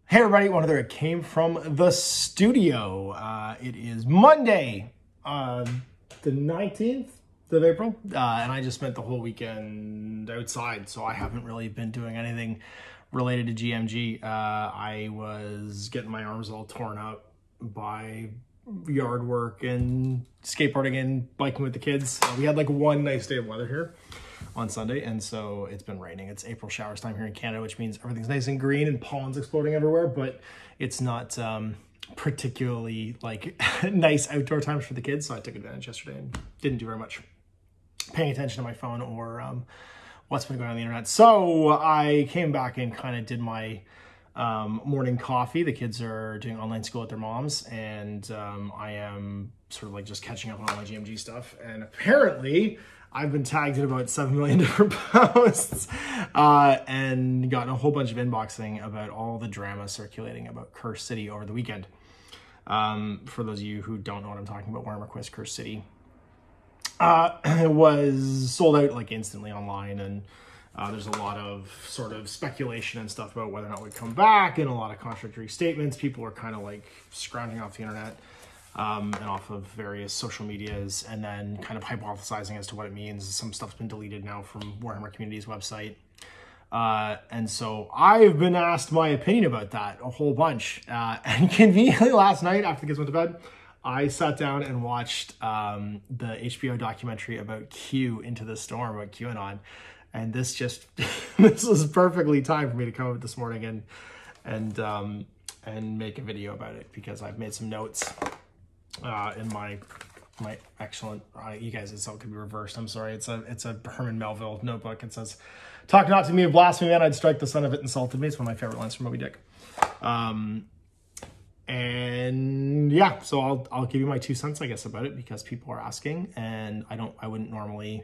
Hey everybody, one other came from the studio. It is Monday, the 19th of April, and I just spent the whole weekend outside, so I haven't really been doing anything related to GMG. I was getting my arms all torn up by yard work and skateboarding and biking with the kids. We had like one nice day of weather here on Sunday, and so it's been raining. It's April showers time here in Canada, which means everything's nice and green and pollen's exploding everywhere, but it's not particularly like nice outdoor times for the kids, so I took advantage yesterday and didn't do very much paying attention to my phone or what's been going on the internet. So I came back and kind of did my morning coffee. The kids are doing online school at their mom's, and I am sort of like just catching up on all my GMG stuff, and apparently I've been tagged in about 7 million different posts and gotten a whole bunch of inboxing about all the drama circulating about Curse City over the weekend. For those of you who don't know what I'm talking about, Warhammer Quest Curse City was sold out like instantly online, and there's a lot of sort of speculation and stuff about whether or not we'd come back, and a lot of contradictory statements. People are kind of like scrounging off the internet and off of various social medias, and then kind of hypothesizing as to what it means. Some stuff's been deleted now from Warhammer Community's website. And so I've been asked my opinion about that a whole bunch. And conveniently last night, after the kids went to bed, I sat down and watched the HBO documentary about Q, Into the Storm, about QAnon. And this just, this was perfectly timed for me to come up this morning and make a video about it, because I've made some notes in my excellent, you guys, it's all could be reversed, I'm sorry, it's a Herman Melville notebook. It says, "Talk not to me of blasphemy, man, I'd strike the son of it insulted me." It's one of my favorite lines from Moby Dick. And yeah, so I'll give you my 2 cents, I guess, about it, because people are asking, and I wouldn't normally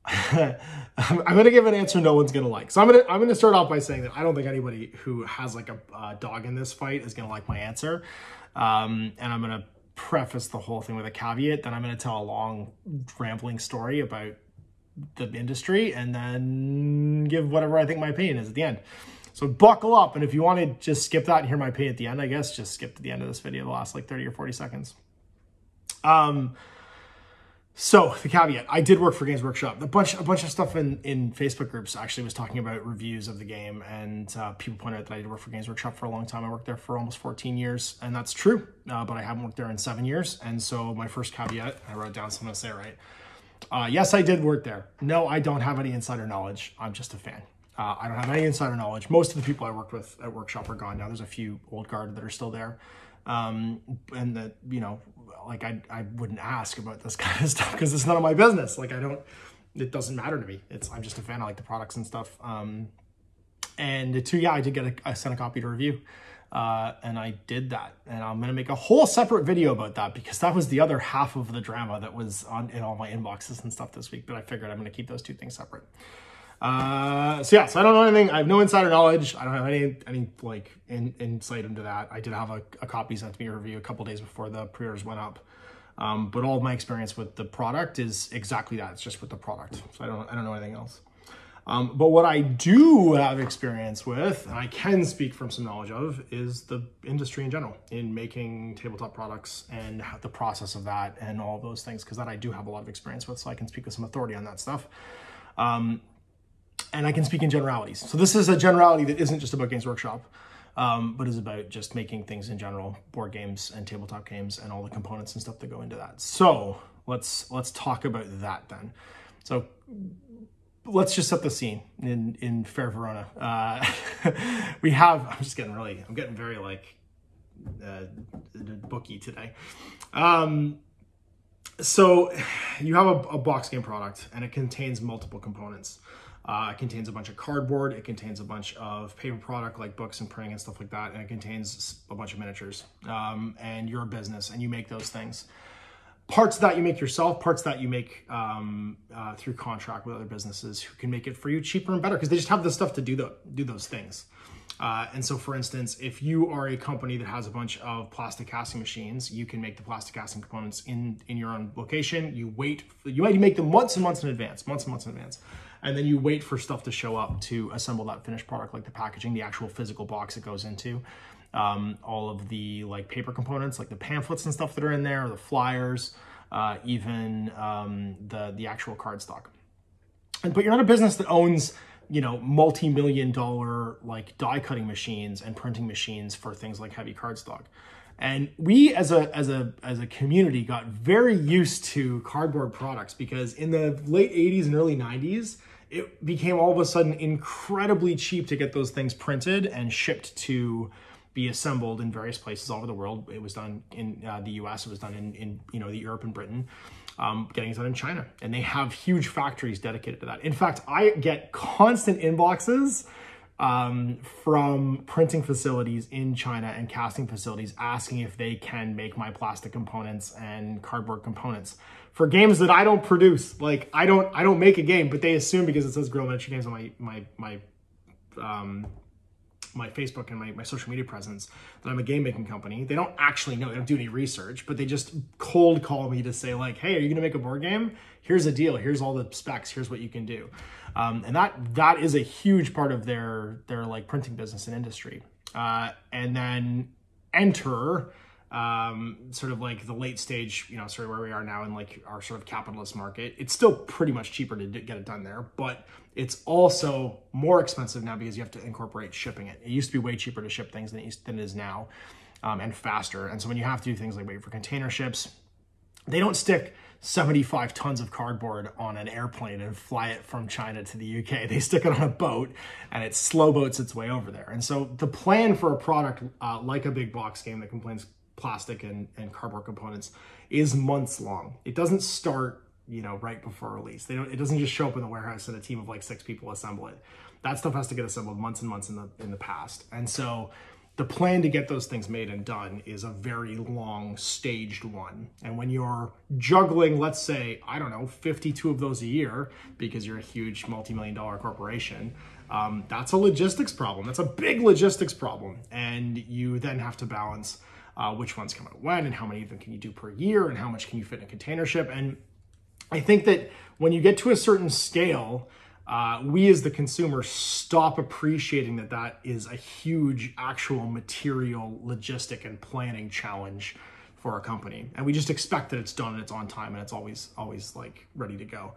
I'm gonna give an answer no one's gonna like. So I'm gonna start off by saying that I don't think anybody who has like a dog in this fight is gonna like my answer. And I'm gonna preface the whole thing with a caveat. Then I'm gonna tell a long rambling story about the industry, and then give whatever I think my opinion is at the end. So buckle up, and if you want to just skip that and hear my opinion at the end, I guess just skip to the end of this video, the last like 30 or 40 seconds. So the caveat, I did work for Games Workshop. A bunch of stuff in Facebook groups actually was talking about reviews of the game, and people pointed out that I did work for Games Workshop for a long time. I worked there for almost 14 years, and that's true, but I haven't worked there in 7 years. And so my first caveat, I wrote down, so I'm gonna say it right. Yes, I did work there. No, I don't have any insider knowledge. I'm just a fan. I don't have any insider knowledge. Most of the people I worked with at Workshop are gone now. There's a few old guard that are still there. And that, you know, like I wouldn't ask about this kind of stuff because it's none of my business. Like it doesn't matter to me. I'm just a fan. I like the products and stuff. And two, yeah, I did I sent a copy to review, and I did that, and I'm going to make a whole separate video about that, because that was the other half of the drama that was in all my inboxes and stuff this week, but I figured I'm going to keep those 2 things separate. So yeah, so I don't know anything. I have no insider knowledge. I don't have any like insight into that. I did have a copy sent to me to review a couple days before the pre-orders went up. But all of my experience with the product is exactly that. It's just with the product. So I don't know anything else. But what I do have experience with, and I can speak from some knowledge of, is the industry in general, in making tabletop products and the process of that and all of those things, because that I do have a lot of experience with, so I can speak with some authority on that stuff. And I can speak in generalities. So this is a generality that isn't just about Games Workshop, but is about just making things in general, board games and tabletop games and all the components and stuff that go into that. So let's talk about that then. So let's just set the scene in Fair Verona. I'm getting very like booky today. So you have a box game product, and it contains multiple components. It contains a bunch of cardboard, it contains a bunch of paper product like books and printing and stuff like that, and it contains a bunch of miniatures. And you're a business, and you make those things. Parts of that you make yourself, parts that you make through contract with other businesses who can make it for you cheaper and better, because they just have the stuff to do those things. And so, for instance, if you are a company that has a bunch of plastic casting machines, you can make the plastic casting components in your own location. You might make them months and months in advance, and then you wait for stuff to show up to assemble that finished product, like the packaging, the actual physical box it goes into, all of the like paper components, like the pamphlets and stuff that are in there, the flyers, even the actual cardstock. But you're not a business that owns, you know, multi-million-dollar like die cutting machines and printing machines for things like heavy cardstock. And we as a community got very used to cardboard products, because in the late 80s and early 90s, it became all of a sudden incredibly cheap to get those things printed and shipped to be assembled in various places all over the world. It was done in the US, it was done in you know, the Europe and Britain. Getting it done in China, and they have huge factories dedicated to that. In fact, I get constant inboxes from printing facilities in China and casting facilities asking if they can make my plastic components and cardboard components for games that I don't produce. Like I don't make a game, but they assume because it says Grow Miniature Games on my Facebook and my social media presence that I'm a game making company. They don't actually know, they don't do any research, but they just cold call me to say like, hey, are you gonna make a board game? Here's a deal, here's all the specs, here's what you can do. And that is a huge part of their like printing business and industry. And then enter sort of like the late stage, you know, sort of where we are now in like our sort of capitalist market. It's still pretty much cheaper to get it done there, but it's also more expensive now because you have to incorporate shipping it. It used to be way cheaper to ship things than it is now, and faster. And so when you have to do things like wait for container ships, they don't stick 75 tons of cardboard on an airplane and fly it from China to the UK. They stick it on a boat and it slow boats its way over there. And so the plan for a product like a big box game that contains plastic and cardboard components is months long. It doesn't start, you know, right before release. It doesn't just show up in the warehouse and a team of like 6 people assemble it. That stuff has to get assembled months and months in the past. And so the plan to get those things made and done is a very long staged one. And when you're juggling, let's say, I don't know, 52 of those a year because you're a huge multi-million-dollar corporation, that's a logistics problem. That's a big logistics problem. And you then have to balance which ones come out when and how many of them can you do per year and how much can you fit in a container ship. And I think that when you get to a certain scale, we as the consumer stop appreciating that is a huge actual material, logistic, and planning challenge for a company. And we just expect that it's done and it's on time and it's always like ready to go.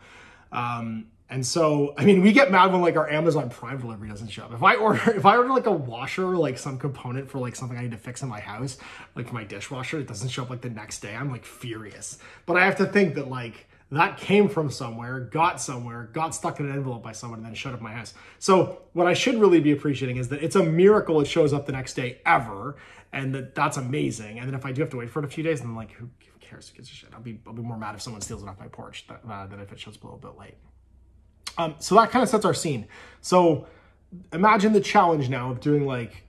And so, I mean, we get mad when like our Amazon Prime delivery doesn't show up. If I order like a washer, like some component for like something I need to fix in my house, like for my dishwasher, it doesn't show up like the next day, I'm like furious. But I have to think that like that came from somewhere, got stuck in an envelope by someone, and then showed up at my house. So what I should really be appreciating is that it's a miracle it shows up the next day ever, and that's amazing. And then if I do have to wait for it a few days, then I'm like, who cares? Who gives a shit? I'll be more mad if someone steals it off my porch than if it shows up a little bit late. So that kind of sets our scene. So imagine the challenge now of doing like,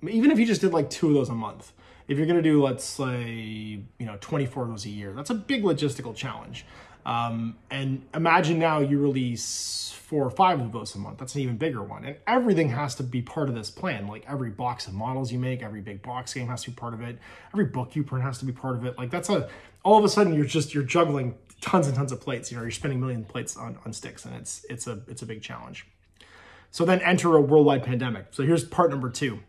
even if you just did like 2 of those a month, if you're going to do, let's say, you know, 24 of those a year, that's a big logistical challenge. And imagine now you release 4 or 5 of those a month. That's an even bigger one. And everything has to be part of this plan. Like every box of models you make, every big box game has to be part of it. Every book you print has to be part of it. Like all of a sudden you're juggling tons and tons of plates. You know, you're spinning million plates on sticks, and it's a big challenge. So then enter a worldwide pandemic. So here's part number 2.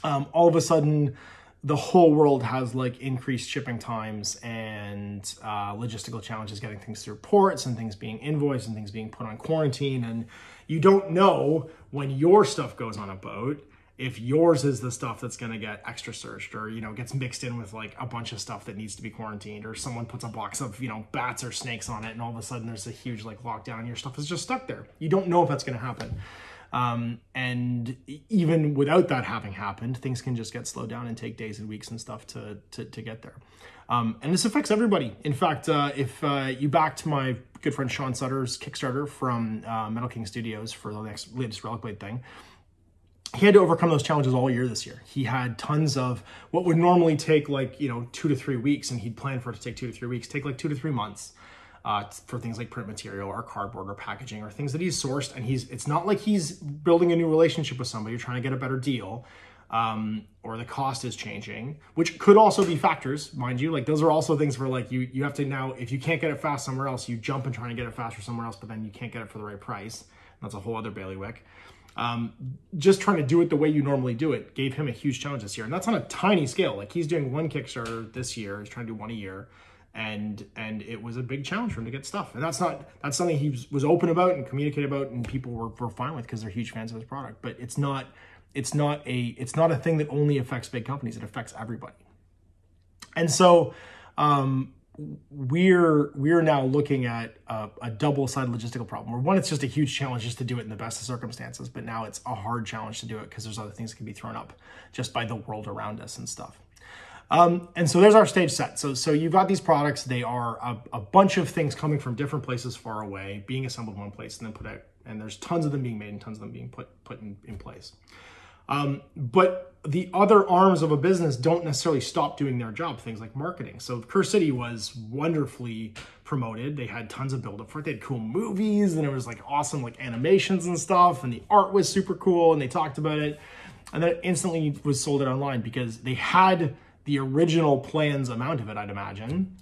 All of a sudden, the whole world has like increased shipping times and logistical challenges getting things through ports and things being invoiced and things being put on quarantine. And you don't know when your stuff goes on a boat if yours is the stuff that's going to get extra searched, or, you know, gets mixed in with like a bunch of stuff that needs to be quarantined, or someone puts a box of, you know, bats or snakes on it, and all of a sudden there's a huge like lockdown and your stuff is just stuck there. You don't know if that's going to happen. And even without that having happened, things can just get slowed down and take days and weeks and stuff to get there. And this affects everybody. In fact, if you backed my good friend Sean Sutter's Kickstarter from Metal King Studios for the latest Relic Blade thing, he had to overcome those challenges all year this year. He had tons of what would normally take like, you know, 2 to 3 weeks, and he'd planned for it to take 2 to 3 weeks, take like 2 to 3 months. For things like print material or cardboard or packaging or things that he's sourced. And it's not like he's building a new relationship with somebody or trying to get a better deal. or the cost is changing, which could also be factors, mind you. Like those are also things where like you have to now, if you can't get it fast somewhere else, you jump and try to get it faster somewhere else, but then you can't get it for the right price. That's a whole other bailiwick. Just trying to do it the way you normally do it gave him a huge challenge this year. And that's on a tiny scale. Like he's doing one Kickstarter this year. He's trying to do one a year. And it was a big challenge for him to get stuff. And that's something he was open about and communicated about and people were fine with because they're huge fans of his product. But it's not a thing that only affects big companies. It affects everybody. And so, we're now looking at a double-sided logistical problem where one, it's just a huge challenge just to do it in the best of circumstances, but now it's a hard challenge to do it because there's other things that can be thrown up just by the world around us and stuff. And so there's our stage set. So you've got these products. They are a bunch of things coming from different places far away, being assembled in one place and then put out, and there's tons of them being made and tons of them being put in place. But the other arms of a business don't necessarily stop doing their job, things like marketing. So Curse City was wonderfully promoted. They had tons of build up for it. They had cool movies and it was like awesome like animations and stuff. And the art was super cool and they talked about it. And then it instantly was sold it online because they had the original plans amount of it, I'd imagine,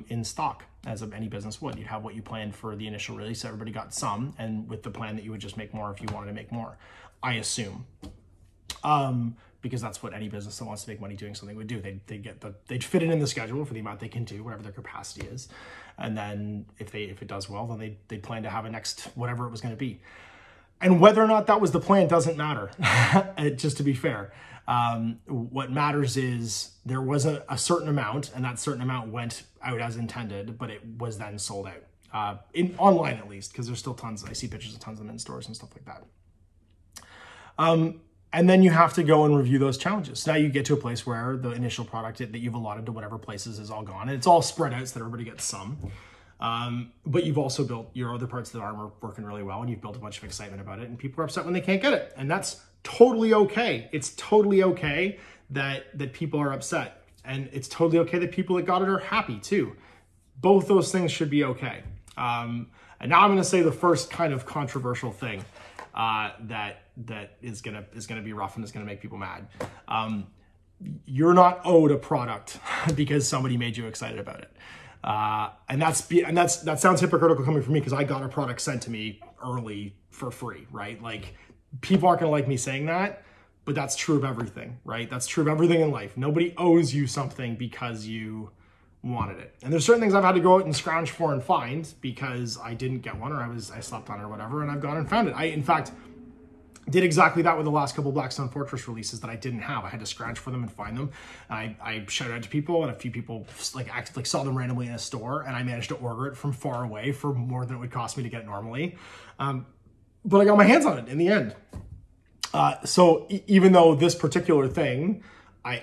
in stock, as of any business would. You'd have what you planned for the initial release. Everybody got some, and with the plan that you would just make more if you wanted to make more, I assume. Because that's what any business that wants to make money doing something would do. They'd fit it in the schedule for the amount they can do, whatever their capacity is. And then if it does well, then they plan to have a next, whatever it was going to be. And whether or not that was the plan doesn't matter, just to be fair. What matters is there was a certain amount, and that certain amount went out as intended, but it was then sold out, online at least, because there's still tons. I see pictures of tons of them in stores and stuff like that. And then you have to go and review those challenges. So now you get to a place where the initial product that you've allotted to whatever places is all gone, and it's all spread out so that everybody gets some. But you've also built your other parts of the armor working really well, and you've built a bunch of excitement about it, and people are upset when they can't get it. And that's totally okay. It's totally okay that people are upset. And it's totally okay that people that got it are happy too. Both those things should be okay. And now I'm going to say the first kind of controversial thing that is gonna be rough and is gonna make people mad. You're not owed a product because somebody made you excited about it. And that sounds hypocritical coming from me because I got a product sent to me early for free, right? Like people aren't gonna like me saying that, but that's true of everything, right? That's true of everything in life. Nobody owes you something because you wanted it. And there's certain things I've had to go out and scrounge for and find because I didn't get one or I slept on it or whatever, and I've gone and found it. I, in fact, did exactly that with the last couple Blackstone Fortress releases that I didn't have. I had to scrounge for them and find them. I shouted out to people, and a few people saw them randomly in a store, and I managed to order it from far away for more than it would cost me to get normally. But I got my hands on it in the end. So even though this particular thing,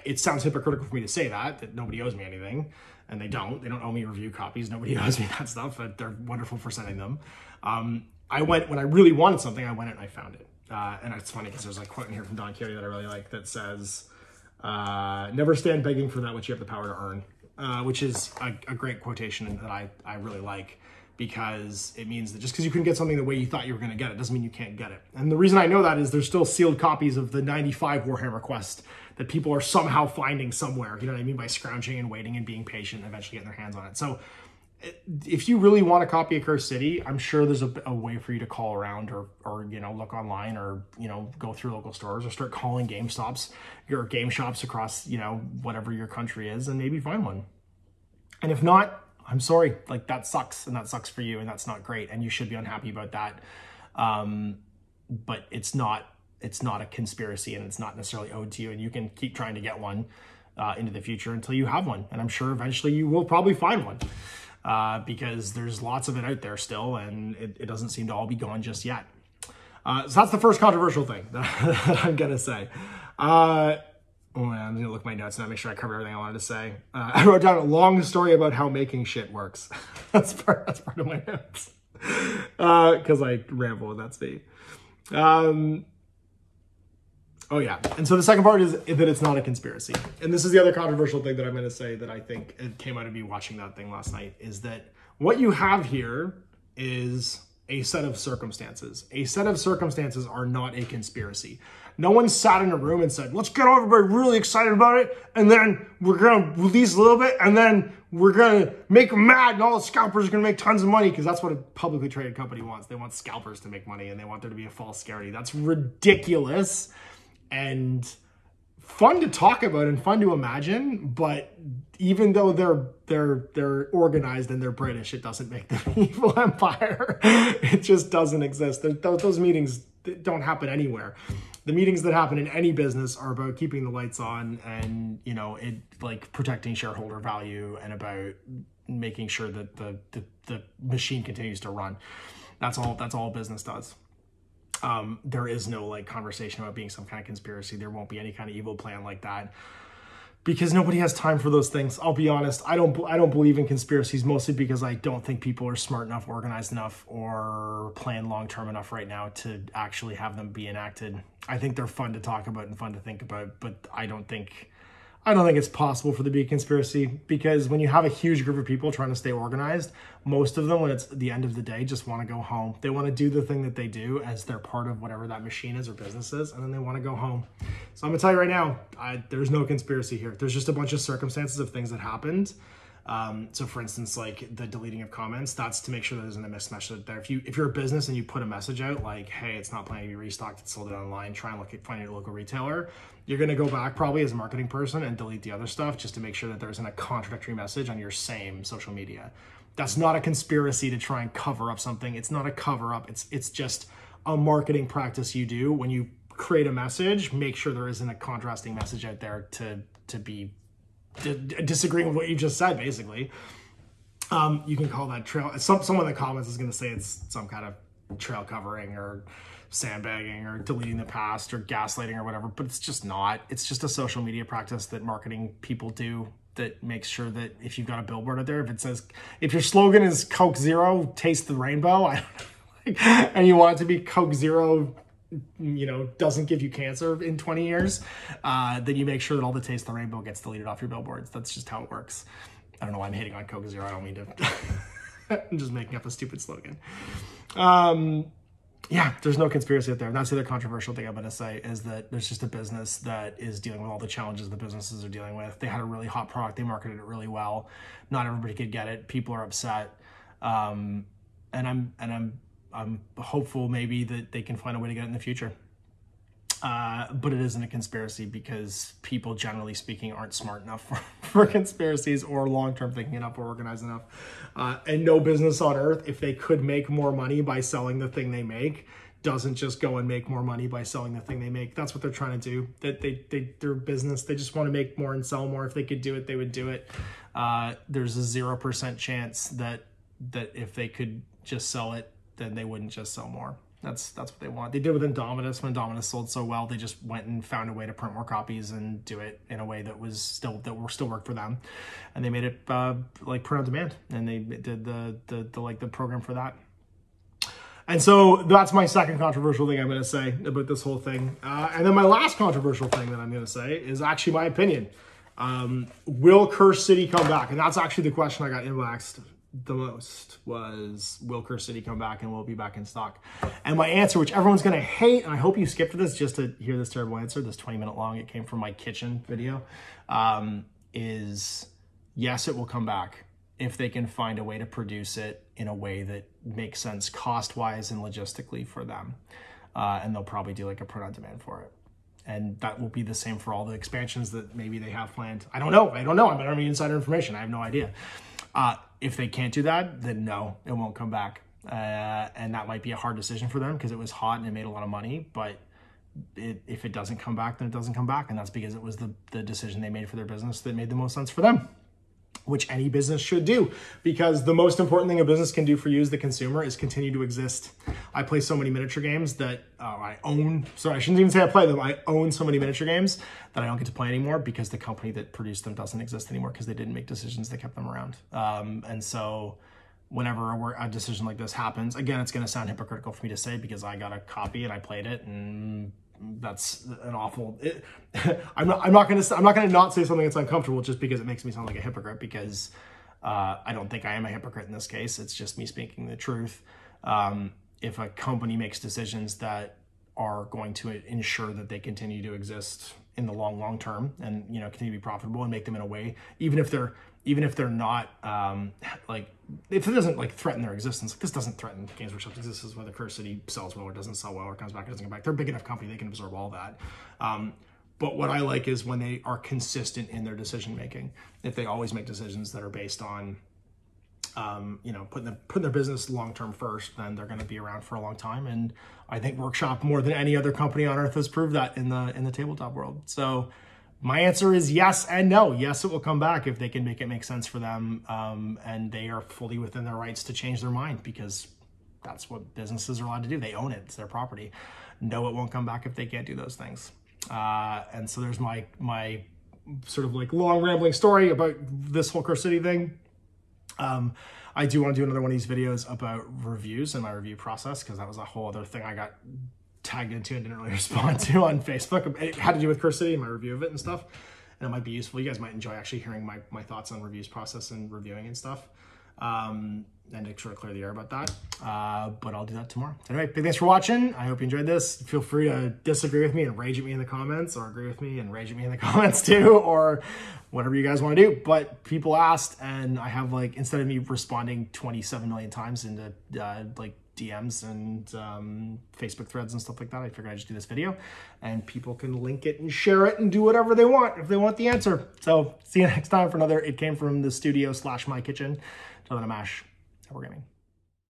it sounds hypocritical for me to say that nobody owes me anything, and they don't owe me review copies. Nobody owes me that stuff. They're wonderful for sending them. When I really wanted something, I went out and I found it. And it's funny because there's a quote in here from Don Quixote that I really like that says, never stand begging for that which you have the power to earn, which is a great quotation that I really like, because it means that just because you couldn't get something the way you thought you were going to get it doesn't mean you can't get it. And the reason I know that is there's still sealed copies of the 95 Warhammer Quest that people are somehow finding somewhere, you know what I mean, by scrounging and waiting and being patient and eventually getting their hands on it. So if you really want a copy of Curse City, I'm sure there's a way for you to call around or look online or, go through local stores or start calling GameStops, your game shops across, whatever your country is, and maybe find one. And if not, I'm sorry, like that sucks, and that sucks for you, and that's not great, and you should be unhappy about that. But it's not a conspiracy, and it's not necessarily owed to you, and you can keep trying to get one into the future until you have one. And I'm sure eventually you will probably find one. Because there's lots of it out there still, and it doesn't seem to all be gone just yet. So that's the first controversial thing that I'm going to say. I'm going to look at my notes and make sure I cover everything I wanted to say. I wrote down a long story about how making shit works. that's part of my notes. Because I ramble and that's me. Oh yeah, and so the second part is that it's not a conspiracy. And this is the other controversial thing that I'm going to say that I think it came out of me watching that thing last night, is that what you have here is a set of circumstances. A set of circumstances are not a conspiracy. No one sat in a room and said, let's get everybody really excited about it, and then we're going to release a little bit, and then we're going to make them mad, and all the scalpers are going to make tons of money, because that's what a publicly traded company wants. They want scalpers to make money, and they want there to be a false scarcity. That's ridiculous and fun to talk about and fun to imagine, but even though they're organized and they're British, it doesn't make them an evil empire. It just doesn't exist. Those meetings don't happen anywhere. The meetings that happen in any business are about keeping the lights on and, you know, it like protecting shareholder value and about making sure that the machine continues to run. That's all business does. There is no like conversation about being some kind of conspiracy. There won't be any kind of evil plan like that, because nobody has time for those things. I'll be honest. I don't believe in conspiracies, mostly because I don't think people are smart enough, organized enough, or plan long-term enough right now to actually have them be enacted. I think they're fun to talk about and fun to think about, but I don't think it's possible for there to be a conspiracy, because when you have a huge group of people trying to stay organized, most of them, when it's the end of the day, just want to go home. They want to do the thing that they do as they're part of whatever that machine is or business is, and then they want to go home. So I'm going to tell you right now, there's no conspiracy here. There's just a bunch of circumstances of things that happened. So for instance, like the deleting of comments, that's to make sure there isn't a mismessage there. If you're a business and you put a message out like, hey, it's not planning to be restocked, it's sold it online, try and find a local retailer, you're going to go back probably as a marketing person and delete the other stuff just to make sure that there isn't a contradictory message on your same social media. That's not a conspiracy to try and cover up something. It's not a cover up. It's just a marketing practice you do. When you create a message, make sure there isn't a contrasting message out there to be disagreeing with what you just said, basically. You can call that trail. Someone in the comments is going to say it's some kind of trail covering or sandbagging or deleting the past or gaslighting or whatever, but it's just not. It's just a social media practice that marketing people do that makes sure that if you've got a billboard out there, if it says, if your slogan is Coke Zero, taste the rainbow, and you want it to be Coke Zero, you know, doesn't give you cancer in 20 years, then you make sure that all the taste the rainbow gets deleted off your billboards. That's just how it works. I don't know why I'm hating on Coke Zero. I don't mean to. I'm just making up a stupid slogan. Yeah, there's no conspiracy out there. And that's the other controversial thing I'm going to say is that there's just a business that is dealing with all the challenges the businesses are dealing with. They had a really hot product. They marketed it really well. Not everybody could get it. People are upset. And I'm hopeful maybe that they can find a way to get it in the future. But it isn't a conspiracy because people, generally speaking, aren't smart enough for conspiracies or long-term thinking enough or organized enough. And no business on earth, if they could make more money by selling the thing they make, doesn't just go and make more money by selling the thing they make. That's what they're trying to do. They're business. They just want to make more and sell more. If they could do it, they would do it. There's a 0% chance that if they could just sell it, then they wouldn't just sell more. That's what they want. They did with Indominus. When Indominus sold so well, they just went and found a way to print more copies and do it in a way that still worked for them, and they made it like print on demand, and they did the program for that. And so that's my second controversial thing I'm going to say about this whole thing. And then my last controversial thing that I'm going to say is actually my opinion. Will Curse City come back? And that's actually the question I got inboxed the most was, will Curse City come back and will it be back in stock? And my answer, which everyone's going to hate, and I hope you skipped this just to hear this terrible answer, this 20-minute long, it came from my kitchen video, is yes, it will come back if they can find a way to produce it in a way that makes sense cost-wise and logistically for them. And they'll probably do like a print on demand for it. And that will be the same for all the expansions that maybe they have planned. I don't know. I don't have any insider information. I have no idea. If they can't do that, then no, it won't come back. And that might be a hard decision for them because it was hot and it made a lot of money. But if it doesn't come back, then it doesn't come back. And that's because it was the decision they made for their business that made the most sense for them, which any business should do, because the most important thing a business can do for you as the consumer is continue to exist. I play so many miniature games that I own. Sorry, I shouldn't even say I play them. I own so many miniature games that I don't get to play anymore because the company that produced them doesn't exist anymore because they didn't make decisions that kept them around. And so whenever a decision like this happens, again, it's going to sound hypocritical for me to say because I got a copy and I played it, and that's an awful. I'm not going to not say something that's uncomfortable just because it makes me sound like a hypocrite, because I don't think I am a hypocrite in this case. It's just me speaking the truth. if a company makes decisions that are going to ensure that they continue to exist in the long term and, you know, continue to be profitable and make them in a way, even if they're not, like, if it doesn't like threaten their existence, like this doesn't threaten Games Workshop's existence, whether Curse City sells well or doesn't sell well or comes back or doesn't come back. They're a big enough company, they can absorb all that. But what I like is when they are consistent in their decision making. If they always make decisions that are based on, you know, putting their business long-term first, then they're going to be around for a long time. And I think Workshop, more than any other company on earth, has proved that in the tabletop world. So my answer is yes and no. Yes, it will come back if they can make it make sense for them, and they are fully within their rights to change their mind, because that's what businesses are allowed to do. They own it. It's their property. No, it won't come back if they can't do those things. And so there's my sort of like long rambling story about this whole Curse City thing. I do want to do another one of these videos about reviews and my review process, because that was a whole other thing I got tagged into and didn't really respond to on Facebook. It had to do with Curse City and my review of it and stuff. And it might be useful. You guys might enjoy actually hearing my thoughts on reviews process and reviewing and stuff. And to sort of clear the air about that. But I'll do that tomorrow. Anyway, big thanks for watching. I hope you enjoyed this. Feel free to disagree with me and rage at me in the comments, or agree with me and rage at me in the comments too, or whatever you guys want to do. But people asked, and I have, like, instead of me responding 27 million times into like DMs and Facebook threads and stuff like that, I figured I'd just do this video, and people can link it and share it and do whatever they want if they want the answer. So see you next time for another It Came From the Studio / my kitchen. Till then, I'm Ash. We're gaming.